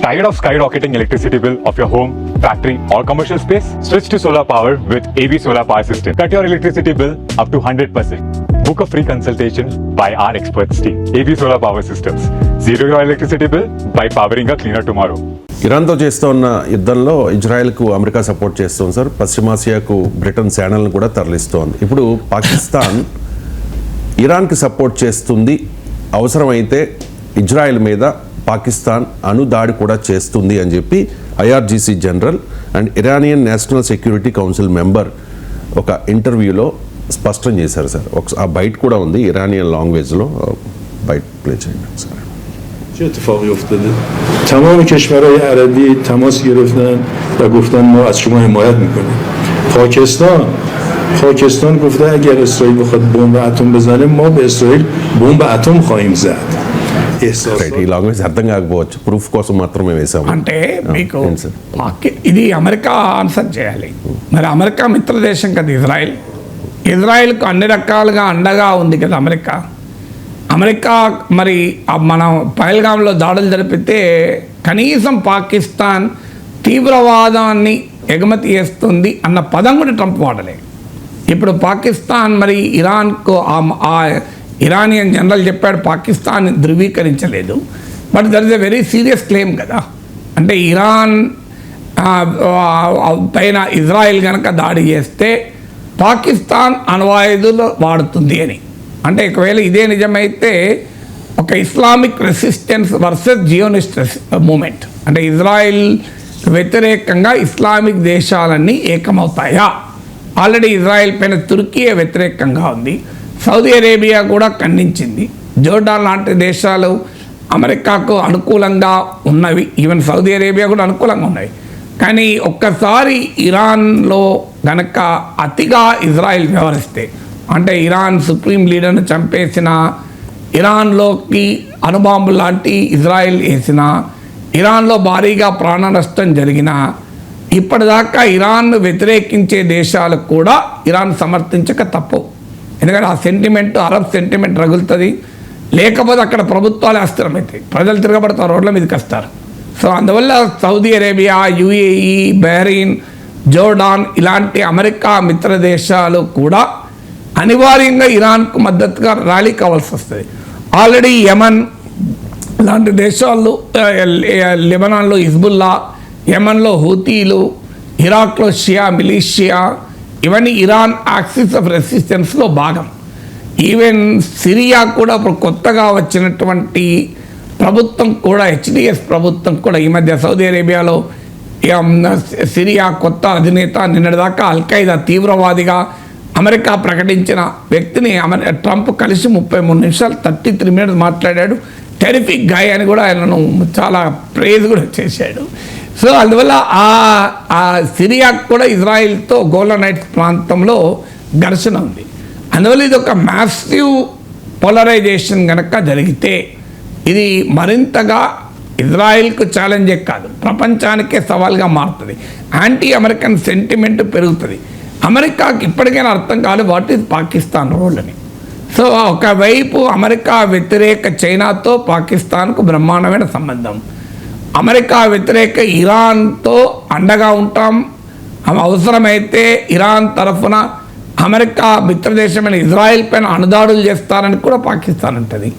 Tired of skyrocketing electricity bill of your home, factory or commercial space? Switch to solar power with AB Solar Power System. Cut your electricity bill up to 100%. Book a free consultation by our experts team. AB Solar Power Systems. Zero your electricity bill by powering a cleaner tomorrow. ఇరాన్తో చేస్తున్న యుద్ధంలో ఇజ్రాయెల్కు America support చేస్తుంది sir. పశ్చిమాసియాకు Britain సేనలను కూడా తరలిస్తోంది. ఇప్పుడు Pakistan ఇరాన్కి support చేస్తుంది, అవసరమైతే Israel మీద పాకిస్తాన్ అణుదాడి కూడా చేస్తుంది అని చెప్పి IRGC general and Iranian national security council member ఒక ఇంటర్వ్యూలో స్పష్టం చేశారు సార్. ఆ బైట్ కూడా ఉంది ఇరానియన్ లాంగ్వేజ్లో, బైట్ ప్లే చేయండి సార్. چه اتفاقی افتاده؟ تمام کشورهای عربی تماس گرفتن و گفتن ما از شما حمایت میکنیم. پاکستان گفته اگر اسرائیل بخواد بمب اتم بزنه ما به اسرائیل بمب اتم خواهیم زد. ఈ లాంగ్వేజ్ అర్థం కాకపోవచ్చు, ప్రూఫ్ కోసం మాత్రమే వేసాము. అంటే మీకు ఇది అమెరికా ఆన్సర్ చేయాలి. మరి అమెరికా మిత్ర దేశం కదా ఇజ్రాయెల్కు అన్ని రకాలుగా అండగా ఉంది కదా అమెరికా మరి మనం పహల్గామ్లో దాడులు జరిపితే కనీసం పాకిస్తాన్ తీవ్రవాదాన్ని ఎగుమతి చేస్తుంది అన్న పదం కూడా ట్రంప్ వాడలే. ఇప్పుడు పాకిస్తాన్ మరి ఇరాన్కు ఇరానియన్ జనరల్ చెప్పాడు పాకిస్తాన్ ధృవీకరించలేదు. But that is a very serious claim కదా. అంటే ఇరాన్ పైన ఇజ్రాయెల్ కనుక దాడి చేస్తే పాకిస్తాన్ అణ్వాయుధాలు వాడుతుంది అని. అంటే ఒకవేళ ఇదే నిజమైతే ఒక Islamic resistance versus Zionist movement, అంటే ఇజ్రాయిల్ వ్యతిరేకంగా ఇస్లామిక్ దేశాలన్నీ ఏకమవుతాయా? ఆల్రెడీ ఇజ్రాయెల్ పైన తుర్కీయే వ్యతిరేకంగా ఉంది, సౌదీ అరేబియా కూడా ఖండించింది, జోర్డాన్ లాంటి దేశాలు అమెరికాకు అనుకూలంగా ఉన్నవి, ఈవెన్ సౌదీ అరేబియా కూడా అనుకూలంగా ఉన్నాయి. కానీ ఒక్కసారి ఇరాన్లో గనక అతిగా ఇజ్రాయెల్ వ్యవహరిస్తే, అంటే ఇరాన్ సుప్రీం లీడర్ను చంపేసిన, ఇరాన్లోకి అణుబాంబు లాంటి ఇజ్రాయెల్ వేసిన, ఇరాన్లో భారీగా ప్రాణ నష్టం జరిగిన, ఇప్పటిదాకా ఇరాన్ను వ్యతిరేకించే దేశాలకు కూడా ఇరాన్ సమర్థించక తప్పు. ఎందుకంటే ఆ సెంటిమెంట్, అరబ్ సెంటిమెంట్ రగులుతుంది. లేకపోతే అక్కడ ప్రభుత్వాలు అస్థిరమవుతాయి, ప్రజలు తిరగబడతారు, రోడ్ల మీదకి వస్తారు. సో అందువల్ల Saudi Arabia, UAE, Bahrain, Jordan ఇలాంటి అమెరికా మిత్ర దేశాలు కూడా అనివార్యంగా ఇరాన్కు మద్దతుగా ర్యాలీ కావాల్సి వస్తుంది. ఆల్రెడీ యమన్ లాంటి దేశాల్లో, లెబనాన్లో హిజ్బుల్లా, యమన్లో హూతీలు, ఇరాక్లో షియా మిలీషియా, ఇవన్నీ ఇరాన్ యాక్సిస్ ఆఫ్ రెసిస్టెన్స్లో భాగం. ఈవెన్ సిరియా కూడా ఇప్పుడు కొత్తగా వచ్చినటువంటి ప్రభుత్వం కూడా, హెచ్డిఎస్ ప్రభుత్వం కూడా ఈ మధ్య సౌదీ అరేబియాలో సిరియా కొత్త అధినేత నిన్నటిదాకా అల్ఖైదా తీవ్రవాదిగా అమెరికా ప్రకటించిన వ్యక్తిని ట్రంప్ కలిసి 33 నిమిషాలు 33 మినిట్స్ మాట్లాడాడు. టెరిఫిక్ గాయ్ అని కూడా ఆయనను చాలా ప్రేజ్ కూడా చేశాడు. సో అందువల్ల ఆ సిరియాకు కూడా ఇజ్రాయిల్తో గోలాన్ హైట్స్ ప్రాంతంలో ఘర్షణ ఉంది. అందువల్ల ఇది ఒక మ్యాసివ్ పోలరైజేషన్ కనుక జరిగితే ఇది మరింతగా ఇజ్రాయిల్కు ఛాలెంజే కాదు, ప్రపంచానికే సవాల్గా మారుతుంది. యాంటీ అమెరికన్ సెంటిమెంట్ పెరుగుతుంది. అమెరికాకి ఇప్పటికైనా అర్థం కాదు వాట్ ఈజ్ పాకిస్తాన్ రోల్ అని. సో ఒకవైపు అమెరికా వ్యతిరేక చైనాతో పాకిస్తాన్కు బ్రహ్మాండమైన సంబంధం, అమెరికా వ్యతిరేక ఇరాన్తో అండగా ఉంటాం, అవసరమైతే ఇరాన్ తరఫున అమెరికా మిత్రదేశమైన ఇజ్రాయెల్ పైన అణుదాడులు చేస్తారని కూడా పాకిస్తాన్ ఉంటుంది.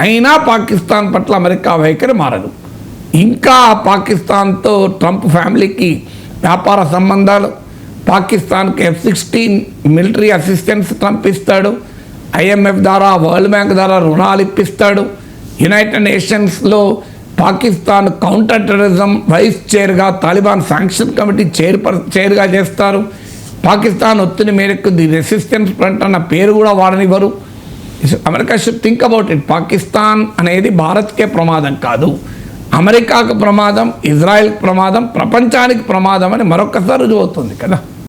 అయినా పాకిస్తాన్ పట్ల అమెరికా వైఖరి మారదు. ఇంకా పాకిస్తాన్తో ట్రంప్ ఫ్యామిలీకి వ్యాపార సంబంధాలు, పాకిస్తాన్కి F-16 మిలిటరీ అసిస్టెన్స్ ట్రంప్ ఇస్తాడు, IMF ద్వారా, వరల్డ్ బ్యాంక్ ద్వారా రుణాలు ఇప్పిస్తాడు, యునైటెడ్ నేషన్స్లో పాకిస్తాన్ కౌంటర్ టెర్రరిజం వైస్ చైర్గా, తాలిబాన్ శాంక్షన్ కమిటీ చైర్గా చేస్తారు. పాకిస్తాన్ ఒత్తిడి మేరకు ది రెసిస్టెన్స్ ఫ్రంట్ అన్న పేరు కూడా వాడనివ్వరు. America should think about it. Pakistan అనేది భారత్కే ప్రమాదం కాదు, అమెరికాకు ప్రమాదం, ఇజ్రాయెల్కి ప్రమాదం, ప్రపంచానికి ప్రమాదం అని మరొకసారి రుజువు అవుతుంది కదా.